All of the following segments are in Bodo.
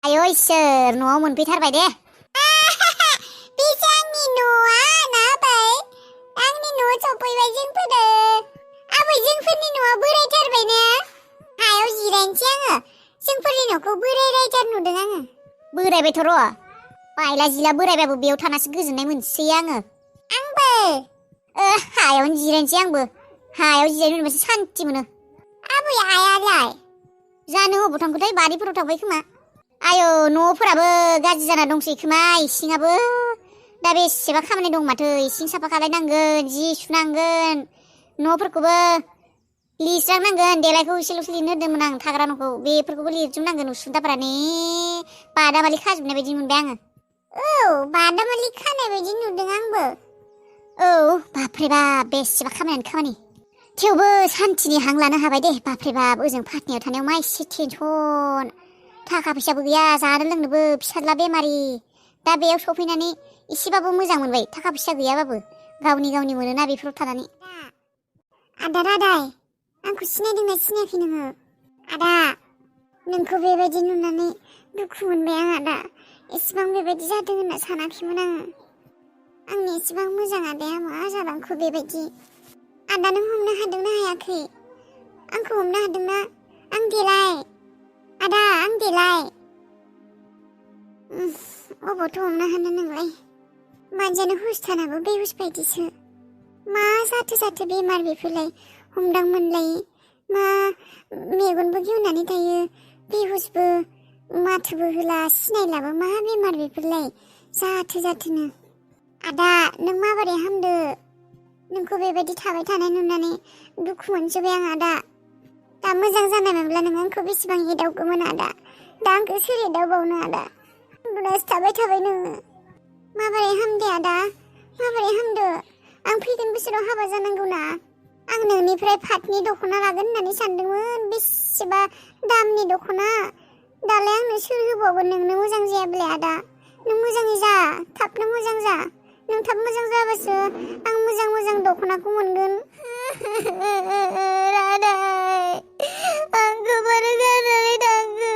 आयौ इसोर न'आव मोनफैथारबाय दे। बेसो आंनि न'आ ना आबै? आंनि न'आव सफैबाय जोंफोरो। आबै जोंफोरनि न'आ बोरायथारबाय ने? हायाव जिरायनोसै आङो। जोंफोरनि न'खौ बोरायथार नुदों आङो। बोरायबायथ' र'। बायला जिला बोरायबाबो बेयाव थानासो गोजोननाय मोनसोयो आङो। आंबो। हायावनो जिरायनोसै आंबो। हायाव जिरायनो मोनबासो सान्थि मोनो। आबै आयालाय? जानो अबाव थांखोथाय बारिफोराव थांबाय खोमा। आयौ न'फोराबो गाज्रि जाना दंसै खोमा इसिङाबो। दा बेसेबा खामानि दं माथो इसिं साफा खालायनांगोन जि सुनांगोन न'फोरखौबो लिरस्रांनांगोन देलायखौ एसेल'सो लिरनो होदोंमोन आं थाग्रा न'खौ बेफोरखौबो लिरजोबनांगोन उसुंदाफोरानो बादामालि खाजोबनाय बायदि मोनबाय आङो। औ बादामालि खानाय बायदि नुदों आंबो। औ बाफ्रे बाप बेसेबा खामानियानो खामानि। थेवबो सान्थिनि हां लानो हाबाय दे बाफ्रे बाप ओजों पाटनायाव थानायाव मा एसे टेनसन। थाखा फैसाबो गैया जानो लोंनोबो फिसाज्ला बेमारि। दा बेयाव सफैनानै एसेबाबो मोजां मोनबाय थाखा फैसा गैयाबाबो गावनि मोनोना बेफोराव थानानै। आदा रादाय आंखौ सिनायदोंना सिनायाखै नोङो? आदा नोंखौ बेबायदि नुनानै दुखु मोनबाय आं आदा। एसेबां बेबायदि जादों होनना सानाखैमोन आङो। आंनि एसेबां मोजां आदाया मा जालांखो बेबायदि? आदा नों हमनो हादोंना हायाखै? आंखौ हमनो हादोंना? आं देलाय आदा आं देलाय। अबावथो हमनो हानो नोंलाय? मानसियानो हुसथानाबो बेहुस बायदिसो। मा जाथो बेमार बेफोरलाय हमदां मोनलायै। मा मेगनबो गेवनानै थायो बेहुसबो माथोबो होला सिनायलाबो मा बेमार बेफोरलाय जाथोनो। आदा नों माबोरै हामदो? नोंखौ बेबायदि थाबाय थानाय नुनानै दुखु मोनजोब्बाय आं आदा। दा मोजां जानायमोनब्ला नों आंखौ बेसेबां एदावगौमोन आदा। दा आंखौ सोर एदावबावनो आदा? उन्दुनासो थाबाय नोङो। माबोरै हामदो आदा? माबोरै हामदो? आं फैगोन बोसोराव हाबा जानांगौना। आं नोंनिफ्राय पाटनि दख'ना लागोन होननानै सानदोंमोन। बेसेबा दामनि दख'ना। दालाय आंनो सोर होबावगोन नोंनो मोजां जायाब्ला आदा? नों मोजाङै जा थाबनो मोजां जा। नों थाब मोजां जाबासो आं मोजां दख'नाखौ मोनगोन। रादाय आंखौ बोरै गारनानै थांखो?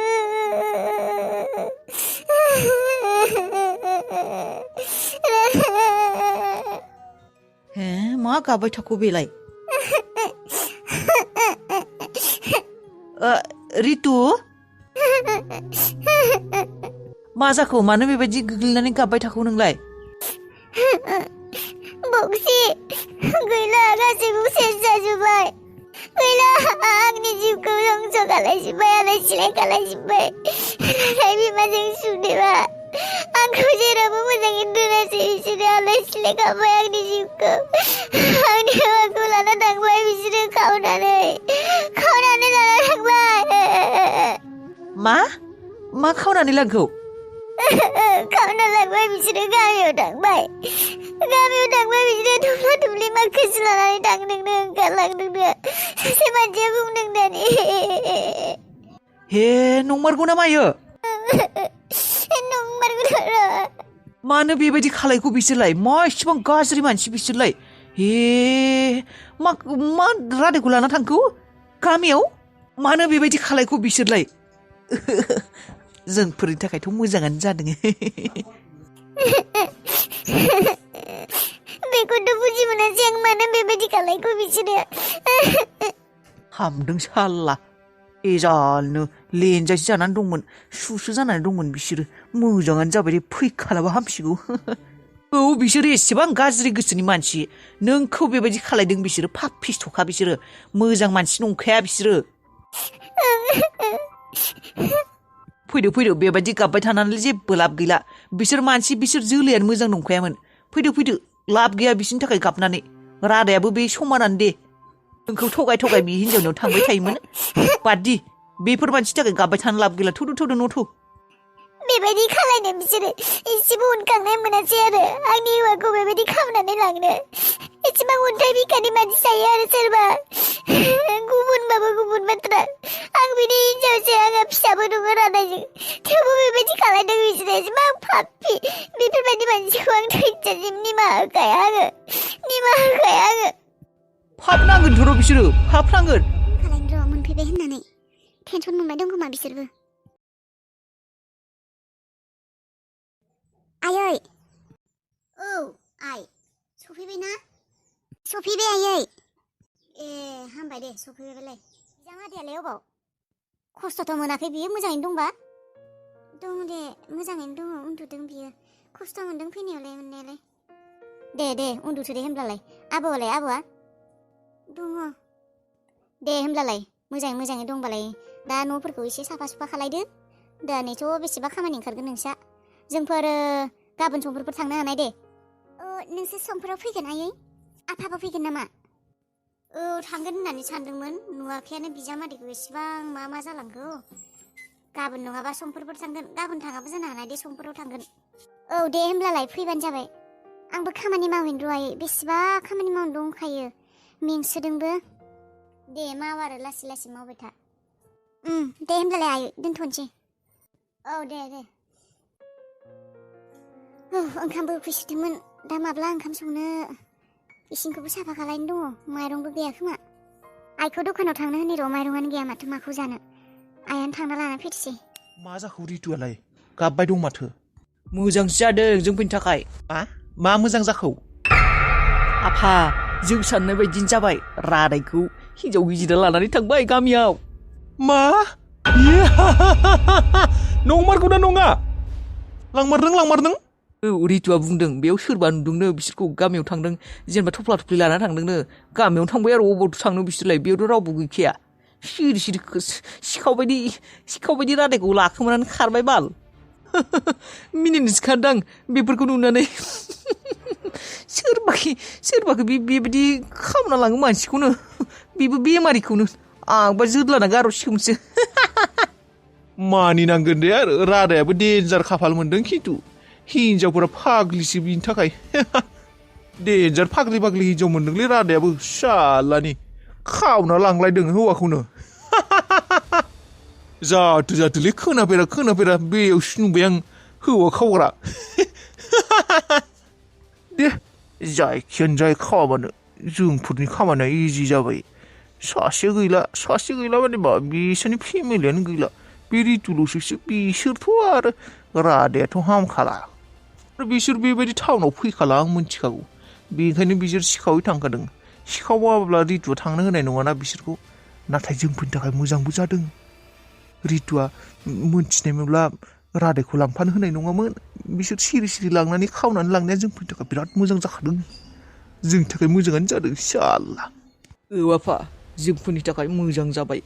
हे मा गाबबाय थाखो बेलाय? रितु मा जाखो मानो बेबायदि गोग्लैनानै गाबबाय थाखो नोंलाय? बक्सि गैला गासैबो सेस जाजोब्बाय। गैला आंनि जिउखौ धंस खालायजोब्बाय आलाय सिलाय खालायजोब्बाय। नाथाय बिमाजों सुदेबा आंखौ जेरावबो मोजाङै दोनासै बिसोरो आलाय सिलाय खालामबाय आंनि जिउखौ। आंनि हौवाखौ लाना थांबाय बिसोरो खावनानै लाना थांबाय। मा खावनानै लांखौ? खावना लांबाय बिसोरो गामियाव थांबाय बिसोरो थुफ्ला थुफ्लि माखासे लानानै थांदोंनो ओंखारलांदोंनो सासे मानसिया बुंदों दानि। हे नंमारगौ ना मायो? नंमारगौथ' र'। मानो बेबायदि खालायखो बिसोरलाय? मा इसेबां गाज्रि मानसि बिसोरलाय? हे मा रादायखौ लाना थांखो गामियाव? मानो बेबायदि खालायखो बिसोरलाय? जोंफोरनि थाखायथ' मोजाङानो जादों। बेखौथ' बुजि मोनासै आं मानो बेबायदि खालायखो बिसोरो। हामदों साल्ला एजालनो लेनजायसो जानानै दंमोन सुसो जानानै दंमोन बिसोरो। मोजाङानो जाबाय दे फैखालाबा हामसिगौ। औ बिसोरो एसेबां गाज्रि गोसोनि मानसि। नोंखौ बेबायदि खालायदों बिसोरो पापिस्थ'खा बिसोरो। मोजां मानसि नंखाया बिसोरो। फैदो बेबायदि गाबबाय थानानै जेबो लाब गैला। बिसोर जोलैयानो मोजां नंखायामोन। फैदो लाब गैया बिसोरनि थाखाय गाबनानै। रादायाबो बे समानानो दे। नोंखौ थगाय बे हिनजावनियाव थांबाय थायोमोन। बादि बेफोर मानसिनि थाखाय गाबबाय थानो लाब गैला। थौदो न' थौ। बेबायदि खालायनो बिसोरो एसेबो उनखांनाय मोनासै आरो आंनि हौवाखौ बेबायदि खालामनानै लांनो। एसेबां अन्थाइ बिखानि मानसि जायो आरो सोरबा। गुबुनबाबो गुबुन बाथ्रा। आं बिनि हिनजावसो आंहा फिसाबो दङ रादायजों। थेवबो बेबायदि खालायदों बिसोरो एसेबां पापि। बेफोरबायदि मानसिखौ आं थैजासिम निमाहा होखाया आङो। पाप नांगोनथ' र' बिसोरो पाप नांगोन। खालायनो र' मोनफैबाय होननानै टेनसन मोनबाय दं खोमा बिसोरबो। आयै औ आइ सफैबायना सफैबाय आयै ए हामबाय दे सफैबायबालाय बिजामादैयालाय अबाव खस्थ'थ' मोनाखै बियो मोजाङैनो दंबा दङ दे मोजाङैनो दङ उन्दुदों बियो खस्थ' मोनदों फैनायावलाय मोननायालाय दे उन्दुथो दे होनब्लालाय आबौआ दङ दे होनब्लालाय मोजाङै दंबालाय दा न'फोरखौ एसे साफा सुफा खालायदो दानैथ' बेसेबा खामानि ओंखारगोन नोंसा जोंफोर गाबोन समफोरफोर थांनो हानाय दे नोंसोर समफोराव फैगोन आयै आफाबो फैगोन नामा औ थांगोन होननानै सानदोंमोन नुवाखैयानो बिजामादैखौ एसेबां मा जालांखो गाबोन नङाबा समफोरफोर थांगोन गाबोन थाङाबो जानो हानाय दे समफोराव थांगोन औ दे होमब्लालाय फैबानो जाबाय आंबो खामानि मावहैनो र' आयै बेसेबा खामानि मावनो दंखायो मेंसोदोंबो दे माव आरो लासै मावबाय था दे होमब्लालाय आयै दोनथ'नोसै औ दे ओंखामबो उखैसोदोंमोन दा माब्ला ओंखाम संनो इसिंखौबो साफा खालायनो दङ माइरंबो गैया खोमा आइखौ दखानाव थांनो होनै र' माइरंआनो गैया माथो माखौ जानो आइयानो थांना लाना फैथोसै मा जाखो रितुआलाय गाबबाय दं माथो मोजांसो जादों जोंफोरनि थाखाय मा मोजां जाखौ आफा जों साननाय बायदिनो जाबाय रादायखौ हिनजाव गिजिरा लानानै थांबाय गामियाव मा नंमारगौना नङा लांमारदों औ रितुआ बुंदों बेयाव सोरबा नुदोंनो बिसोरखौ गामियाव थांदों जेनेबा थफ्ला थफ्लि लाना थांदोंनो गामियाव थांबाय आरो अबावथ' थांनो बिसोरलाय बेयावथ' रावबो गैखाया सिरि सिखाव बायदि रादायखौ लाखोमानानै खारबाय बाल मिनिनोसो खारदां बेफोरखौ नुनानै सोरबाखि बेबायदि खालामना लाङो मानसिखौनो बेबो बेमारिखौनो आंबा जोदलाना गारहरसिगौमोनसो मानिनांगोन दे आरो रादायाबो देन्जार खाफाल मोनदों खिन्थु हिनजावफोरा फाग्लिसो बिनि थाखाय देन्जार फाग्लि हिनजाव मोनदोंलै रादायाबो सालानि खावना लांलायदों हौवाखौनो जाथोलै खोनाफेरा बेयावसो नुबाय आं हौवा खावग्रा दे जायखियानो जाय खामानो जोंफोरनि खामानिया इजि जाबाय सासे गैला माने मा बिसोरनि फेमिलियानो गैला बे रितुल'सो बिसोरथ' आरो रादायाथ' हामखाला आरो बिसोर बेबायदि टाउनाव फैखाला आं मिथिखागौ बेनिखायनो बिसोर सिखावै थांखादों सिखावाब्ला रितुआ थांनो होनाय नङाना बिसोरखौ नाथाय जोंफोरनि थाखाय मोजांबो जादों रितुआ मोनथिनायमोनब्ला रादायखौ लांफानो होनाय नङामोन बिसोर सिरि लांनानै खावनानै लांनाया जोंफोरनि थाखाय बिराद मोजां जाखादों जोंनि थाखाय मोजाङानो जादों साला औ आफा जोंफोरनि थाखाय मोजां जाबाय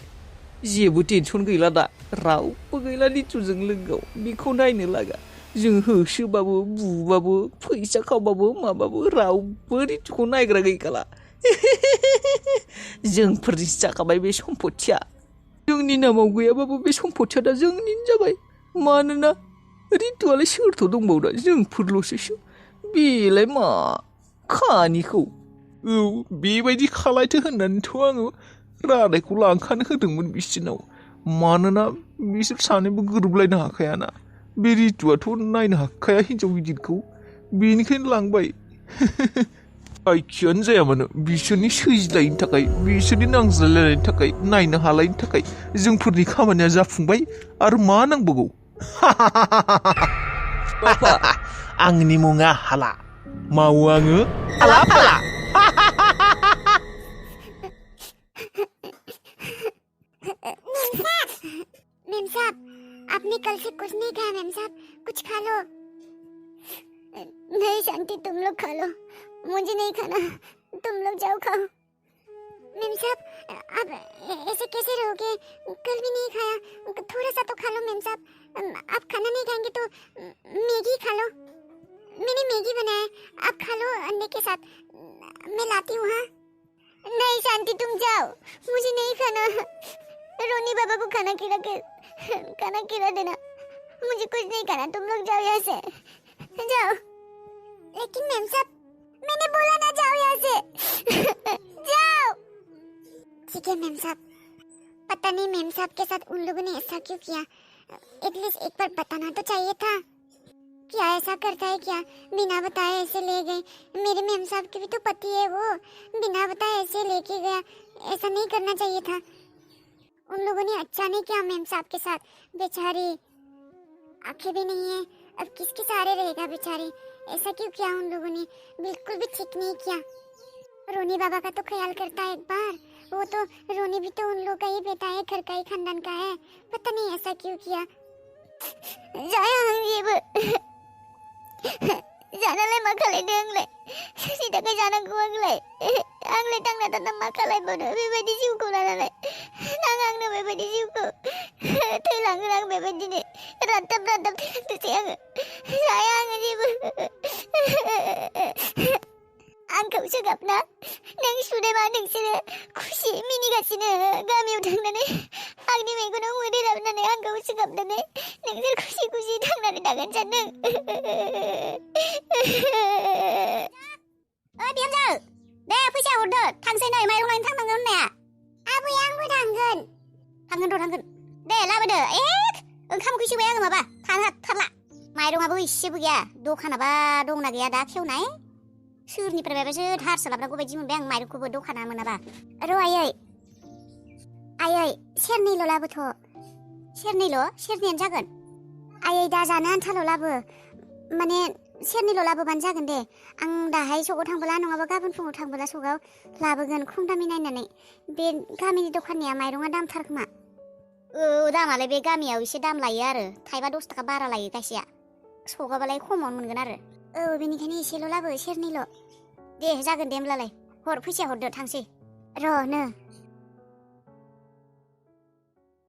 जेबो टेनसन गैला दा रावबो गैला रितुजों लोगोआव बेखौ नायनो लागा जों होसोबाबो बुबाबो फैसा खावबाबो माबाबो रावबो रितुखौ नायग्रा गैखाला जोंफोरनिसो जाखाबाय बे सम्पथिया जोंनि नामाव गैयाबाबो बे सम्पथिया दा जोंनिनो जाबाय मानोना रितुआलाय सोरथ' दंबावदा जोंफोरल'सो बेलाय मा खानिखौ औ बेबायदि खालायथो होननानैथ' आङो रादायखौ लांखानो होदोंमोन बिसोरनाव मानोना बिसोर सानैबो गोरोबलायनो हाखायाना बे रितुआथ' नायनो हाखाया हिनजाव गिदिरखौ बेनिखायनो लांबाय जायखियानो जाया मानो बिसोरनि सैज्लायनि थाखाय बिसोरनि नांज्लायलायनायनि थाखाय नायनो हालायनि थाखाय जोंफोरनि खामानिया जाफुंबाय आरो मा नांबावगौ आंनि मुङा हाला मावो आङो हाला मेम साहब आपने कल से कुछ नहीं खाया मेम साहब कुछ खा लो नहीं शांति तुम लोग खा लो मुझे नहीं खाना तुम लोग जाओ खाओ मेम साहब आप ऐसे कैसे रहोगे कल भी नहीं खाया थोड़ा सा तो खा लो मेम साहब आप खाना नहीं खाएंगे तो मैगी खा लो मैंने मैगी बनाया आप खा लो अंडे के साथ मैं लाती हूँ हाँ नहीं शांति तुम जाओ मुझे नहीं खाना रोनी बाबा को खाना खिला देना मुझे कुछ नहीं खाना तुम लोग जाओ यहाँ से जाओ लेकिन मेम साहब मैंने बोला ना जाओ यहाँ से जाओ ठीक है मेम साहब पता नहीं मेम साहब के साथ उन लोगों ने ऐसा क्यों किया एटलीस्ट एक बार बताना तो चाहिए था क्या ऐसा करता है क्या बिना बताए ऐसे ले गए मेरे मेम साहब के भी तो पति है वो बिना बताए ऐसे लेके गया ऐसा नहीं करना चाहिए था उन लोगों ने अच्छा नहीं किया मेम साहब के साथ बेचारी आंखें भी नहीं है अब किसके सहारे रहेगा बेचारे। ऐसा क्यों किया उन लोगों ने, बिल्कुल भी ठीक नहीं किया। रोनी बाबा का तो ख्याल करता है एक बार, वो तो रोनी भी तो उन लोग का ही बेटा है, घर का ही खानदान का है, पता नहीं ऐसा क्यों किया। जानालाय मा खालायदों आंलाय सीताखौ जानांगौ आंलाय थांना थाना मा खालायबावनो बेबायदि जिउखौ लानानै नाङा आंनो बेबायदि जिउखौ थैलांगोन आं बेबायदिनो रानथाब थैनोसै आङो जाया आङो जेबो आंखौसो गाबना नों सुदेमा नोंसोरो खुसि मिनिगासिनो गामियाव थांनानै आंनि मेगनाव मोदै लाबोनानै आंखौसो गाबनानै नोंसोर खुसि खुसि थांनानै थागोन सानदों बिहामजो दे फैसा हरदो थांसै नै माइरं लायनो थांनांगोन होननाया। आबै आंबो थांगोन दे लाबोदो। ओंखाम उखै सोबाय आङो माबा थानो हाथारला। माइरंआबो इसेबो गैया, दखानाबा दंना गैया दा खेवनाय, सोरनिफ्राय माबासो धारसो लाबोनांगौ बायदि मोनबाय आं माइरंखौबो दखाना मोनाबा। र' आयै सेरनैल' लाबोथ'। सेरनैयानो जागोन। आयै दा जानो आन्थाल' लाबो, माने सेरनैल' लाबोबानो जागोन दे। आं दाहाय सकाव थांबोला नङाबा गाबोन फुङाव थांबोला सकाव लाबोगोन खम दामि नायनानै। बे गामिनि दखाननिया माइरंआ दामथार खोमा। दामालाय बे गामियाव एसे दाम लायो आरो, थाइबा 10 थाखा बारा लायो गायसेया। सकावबालाय खमावनो मोनगोन आरो। बेनिखायनो एसेल' लाबो, सेरनैल'। दे जागोन दे होमब्लालाय, फैसा हरदो थांसै। र'